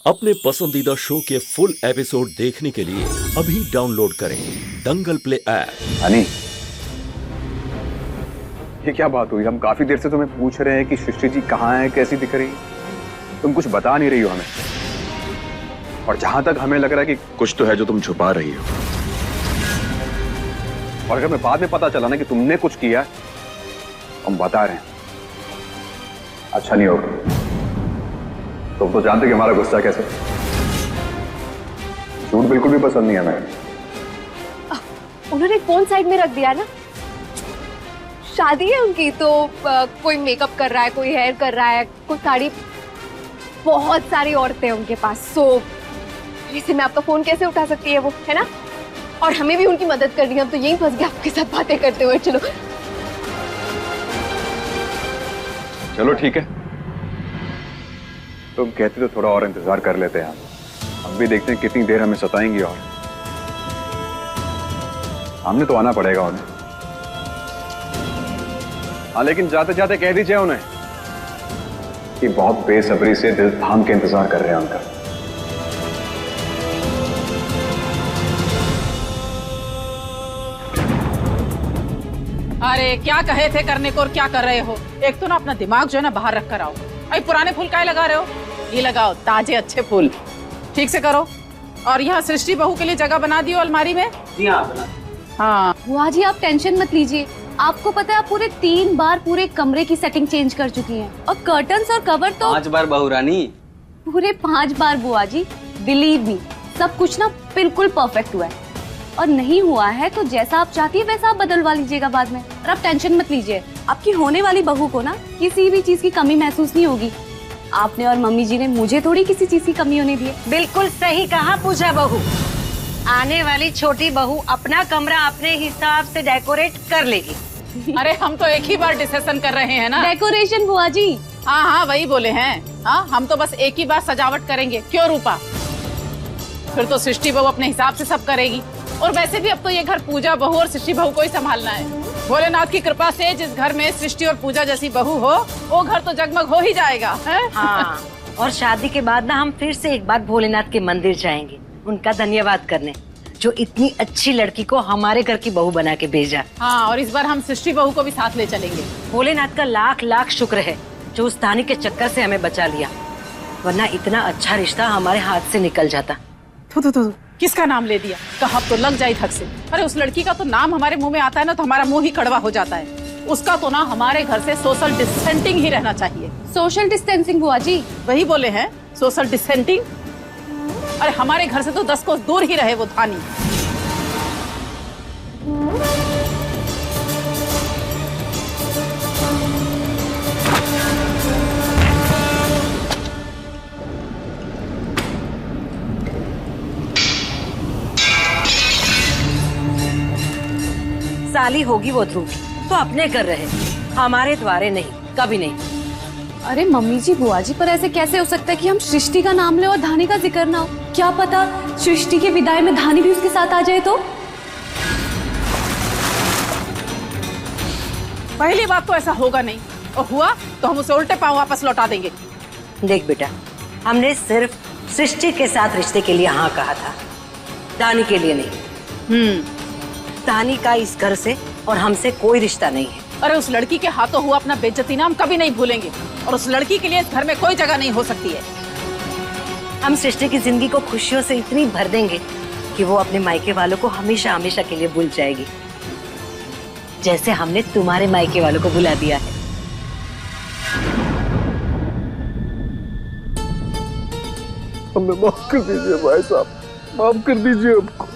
अपने पसंदीदा शो के फुल एपिसोड देखने के लिए अभी डाउनलोड करें दंगल प्ले ऐप। अनी, ये क्या बात हुई? हम काफी देर से तुम्हें पूछ रहे हैं कि सृष्टि जी कहाँ है, कैसी दिख रही है, तुम कुछ बता नहीं रही हो हमें। और जहां तक हमें लग रहा है कि कुछ तो है जो तुम छुपा रही हो। और अगर मैं बाद में पता चला ना कि तुमने कुछ किया, हम बता रहे हैं, अच्छा नहीं होगा। तुम तो जानते कि हमारा गुस्सा कैसे। झूठ बिल्कुल भी पसंद नहीं है हमें। उन्होंने फोन साइड में रख दिया ना, शादी है उनकी तो कोई मेकअप कर रहा है, कोई हेयर कर रहा है, कोई साड़ी, बहुत सारी औरतें उनके पास। सो ऐसे में आपका फोन कैसे उठा सकती है वो, है ना? और हमें भी उनकी मदद करनी है। हम तो यही फंस गए आपके साथ बातें करते हुए। चलो चलो ठीक है, तुम कहते तो थोड़ा और इंतजार कर लेते हैं। हम भी देखते हैं कितनी देर हमें सताएंगी। और सामने तो आना पड़ेगा उन्हें। हाँ, लेकिन जाते जाते कह दीजिए उन्हें कि बहुत बेसब्री से दिल थाम के इंतजार कर रहे हैं उनका। अरे क्या कहे थे करने को और क्या कर रहे हो? एक तो ना अपना दिमाग जो है ना बाहर रख कर आओ। अरे पुराने फूल काहे लगा रहे हो? ये लगाओ ताजे अच्छे फूल, ठीक से करो। और यहाँ सृष्टि बहू के लिए जगह बना दियो अलमारी में। जी हाँ, बना। हाँ बुआ जी, आप टेंशन मत लीजिए। आपको पता है, आप पूरे 3 बार पूरे कमरे की सेटिंग चेंज कर चुकी हैं। और कर्टन्स और कवर तो 5 बार बहू रानी। पूरे 5 बार बुआ जी। बिलीव मी, सब कुछ ना बिल्कुल परफेक्ट हुआ है। और नहीं हुआ है तो जैसा आप चाहती है वैसा आप बदलवा लीजिएगा बाद में। और आप टेंशन मत लीजिए, आपकी होने वाली बहू को ना किसी भी चीज की कमी महसूस नहीं होगी। आपने और मम्मी जी ने मुझे थोड़ी किसी चीज की कमी होने दी है। बिल्कुल सही कहा पूजा बहू। आने वाली छोटी बहू अपना कमरा अपने हिसाब से डेकोरेट कर लेगी। अरे हम तो एक ही बार डिस्कशन कर रहे हैं ना। डेकोरेशन बुआ जी। हाँ हाँ वही बोले हैं। हाँ, हम तो बस एक ही बार सजावट करेंगे। क्यों रूपा? फिर तो सृष्टि बहू अपने हिसाब से सब करेगी। और वैसे भी अब तो ये घर पूजा बहू और सृष्टि बहू को ही संभालना है। भोलेनाथ की कृपा से जिस घर में सृष्टि और पूजा जैसी बहू हो, वो घर तो जगमग हो ही जाएगा है? हाँ, और शादी के बाद ना हम फिर से एक बार भोलेनाथ के मंदिर जाएंगे उनका धन्यवाद करने, जो इतनी अच्छी लड़की को हमारे घर की बहू बना के भेजा। हाँ, और इस बार हम सृष्टि बहू को भी साथ ले चलेंगे। भोलेनाथ का लाख लाख शुक्र है जो उस तानी के चक्कर से हमें बचा लिया, वरना इतना अच्छा रिश्ता हमारे हाथ से निकल जाता। किसका नाम ले दिया? कहा तो लग जाए धक से। अरे उस लड़की का तो नाम हमारे मुंह में आता है ना तो हमारा मुंह ही कड़वा हो जाता है। उसका तो ना हमारे घर से सोशल डिस्टेंसिंग ही रहना चाहिए। सोशल डिस्टेंसिंग बुआ जी? वही बोले हैं, सोशल डिस्टेंसिंग। अरे हमारे घर से तो 10 कोस दूर ही रहे वो धानी। साली होगी वो ध्रुव तो अपने कर रहे, हमारे द्वारे नहीं, कभी नहीं। अरे मम्मी जी, बुआ जी, पर ऐसे कैसे हो सकता है कि हम सृष्टि का नाम ले और धानी का जिक्र ना हो? क्या पता सृष्टि के विदाई में धानी भी उसके साथ आ जाए तो? पहली बात तो ऐसा होगा नहीं, और हुआ तो हम उसे उल्टे पांव वापस लौटा देंगे। देख बेटा, हमने सिर्फ सृष्टि के साथ रिश्ते के लिए हाँ कहा था, धानी के लिए नहीं। धानी का इस घर से और हमसे कोई रिश्ता नहीं है। अरे उस लड़की के हाथों हुआ अपना बेइज्जती ना हम कभी नहीं भूलेंगे। और उस लड़की के लिए इस घर में कोई जगह नहीं हो सकती है। हम सृष्टि की जिंदगी को खुशियों से इतनी भर देंगे कि वो अपने मायके वालों को हमेशा हमेशा के लिए भूल जाएगी, जैसे हमने तुम्हारे मायके वालों को भुला दिया है। हमें माफ कर दीजिए भाई साहब, माफ कर दीजिए हमको।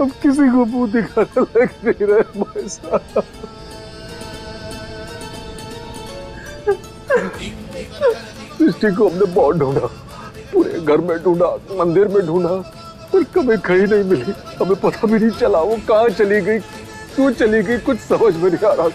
अब किसी को मुंह दिखाने लग नहीं रहे भाई साहब। सृष्टि को हमने बहुत ढूंढा, पूरे घर में ढूंढा, मंदिर में ढूंढा, पर कभी कहीं नहीं मिली। हमें पता भी नहीं चला वो कहाँ चली गई, क्यों चली गई, कुछ समझ में नहीं आ रहा।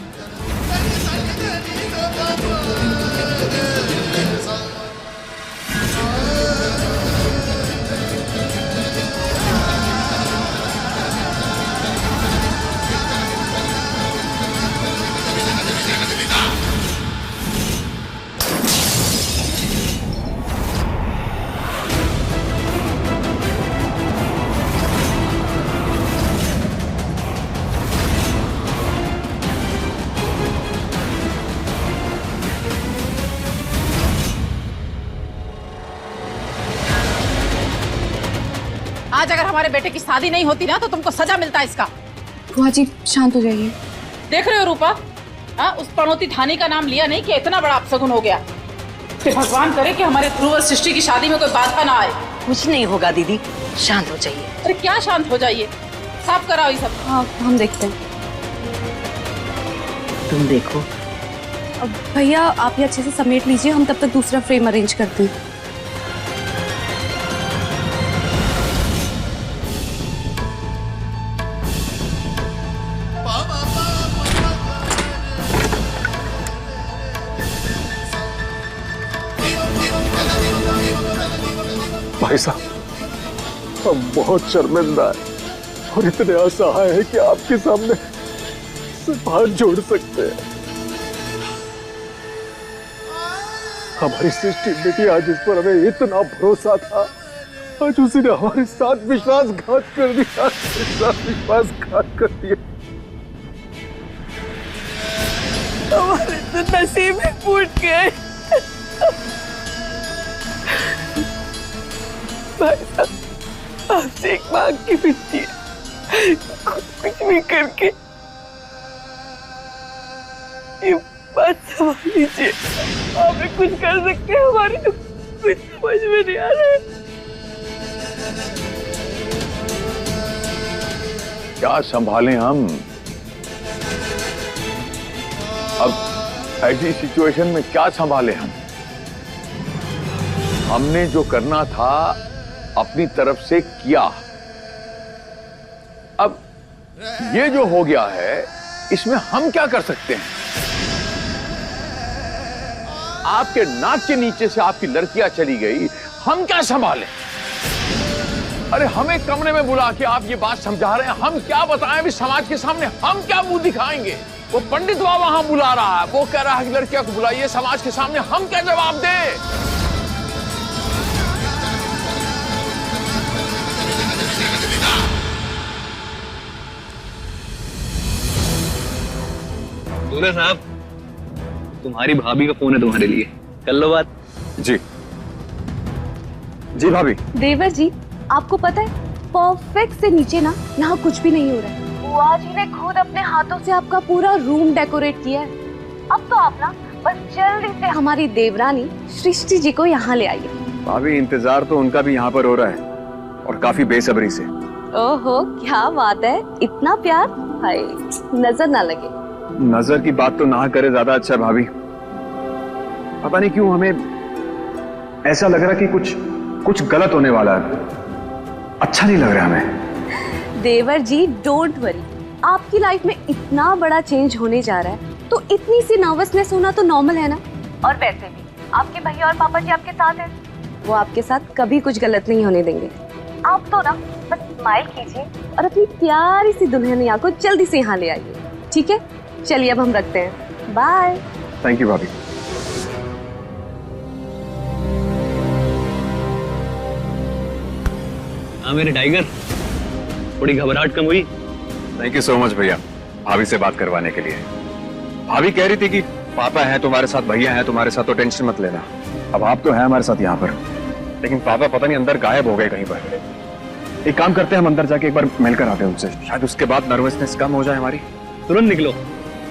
आज अगर हमारे बेटे की शादी नहीं होती ना तो तुमको सजा मिलता इसका। बुआ जी शांत हो जाइए। देख रहे हो रूपा, हाँ उस पनौती धानी का नाम लिया नहीं कि इतना बड़ा अपशगुन हो गया। कि भगवान करे कि हमारे ध्रुव सृष्टि की शादी में कोई बाधा ना आए। कुछ नहीं होगा दीदी, शांत हो जाइए। अरे क्या शांत हो जाइए, साफ कराओ ये सब। हाँ हम देखते हैं। तुम देखो। अब भैया आप ये अच्छे से समेट लीजिए, हम तब तक दूसरा फ्रेम अरेंज करते हैं। भाई साहब हम बहुत शर्मिंदा है और इतने असहाय है कि आपके सामने सिर्फ हाथ जोड़ सकते हैं। हमारी सृष्टि बेटी आज इस पर हमें इतना भरोसा था, आज उसी ने हमारे साथ विश्वासघात कर दिया, विश्वासघात कर दिया। हमारे तो नसीब ही फूट गए। भाई साहब आपसे एक मांग की विनती है, कुछ भी करके ये बात संभाल लीजिए। आप भी कुछ कर सकते हैं, हमारी तो कुछ समझ में नहीं आ रहा है। क्या संभालें हम? अब ऐसी सिचुएशन में क्या संभालें हम? हमने जो करना था अपनी तरफ से किया। अब ये जो हो गया है इसमें हम क्या कर सकते हैं? आपके नाक के नीचे से आपकी लड़कियां चली गई, हम क्या संभालें? अरे हमें कमरे में बुला के आप ये बात समझा रहे हैं, हम क्या बताएं अभी समाज के सामने? हम क्या मुंह दिखाएंगे? वो पंडित बाबा वहां बुला रहा है, वो कह रहा है कि लड़कियों को बुलाइए समाज के सामने, हम क्या जवाब दें? दूल्हे साहब, तुम्हारी भाभी का फोन है तुम्हारे लिए, कर लो बात। जी जी भाभी। देवर जी आपको पता है परफेक्ट से नीचे ना यहाँ कुछ भी नहीं हो रहा है। बुआ जी ने खुद अपने हाथों से आपका पूरा रूम डेकोरेट किया है। अब तो आप ना बस जल्दी से हमारी देवरानी सृष्टि जी को यहाँ ले आइए। भाभी इंतजार तो उनका भी यहाँ पर हो रहा है और काफी बेसब्री से। ओहो क्या बात है, इतना प्यार, हाय नजर ना लगे। नजर की बात तो ना करे ज्यादा अच्छा है भाभी। पता नहीं क्यों हमें ऐसा लग रहा कि कुछ गलत होने वाला है, अच्छा नहीं लग रहा हमें। देवर जी डोंट वरी, आपकी लाइफ में इतना बड़ा चेंज होने जा रहा है तो इतनी सी नर्वसनेस होना तो नॉर्मल है ना। और वैसे भी आपके भैया और पापा जी आपके साथ हैं, वो आपके साथ कभी कुछ गलत नहीं होने देंगे। आप तो ना बस स्माइल कीजिए और अपनी प्यारी सी दुल्हनिया को जल्दी से यहाँ ले आइए, ठीक है? चलिए अब हम रखते हैं, बाय। थैंक यू भाभी। हाँ मेरे टाइगर, थोड़ी घबराहट कम हुई? थैंक यू सो मच भैया भाभी से बात करवाने के लिए। भाभी कह रही थी कि पापा है तुम्हारे साथ, भैया है तुम्हारे साथ, तो टेंशन मत लेना। अब आप तो हैं हमारे साथ यहाँ पर, लेकिन पापा पता नहीं अंदर गायब हो गए कहीं पर। एक काम करते हैं, हम अंदर जाके एक बार मिलकर आते हैं उनसे, शायद उसके बाद नर्वसनेस कम हो जाए हमारी। तुरंत निकलो,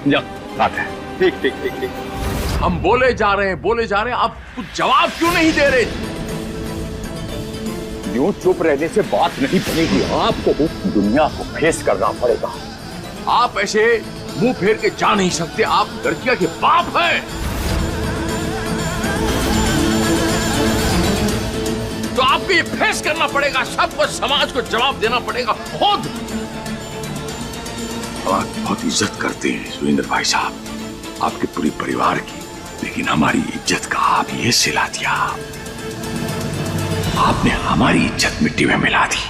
जाओ। बात है। ठीक ठीक ठीक ठीक। हम बोले जा रहे हैं, आप कुछ जवाब क्यों नहीं दे रहे? यूं चुप रहने से बात नहीं बनेगी, आपको दुनिया को फेस करना पड़ेगा। आप ऐसे मुंह फेर के जा नहीं सकते, आप लड़कियां के बाप हैं। तो आपको ये फेस करना पड़ेगा, सबको समाज को जवाब देना पड़ेगा खुद। आप बहुत इज्जत करते हैं सुरेंद्र भाई साहब, आपके पूरे परिवार की, लेकिन हमारी इज्जत का आप ये सिला दिया, आपने हमारी इज्जत मिट्टी में मिला दी।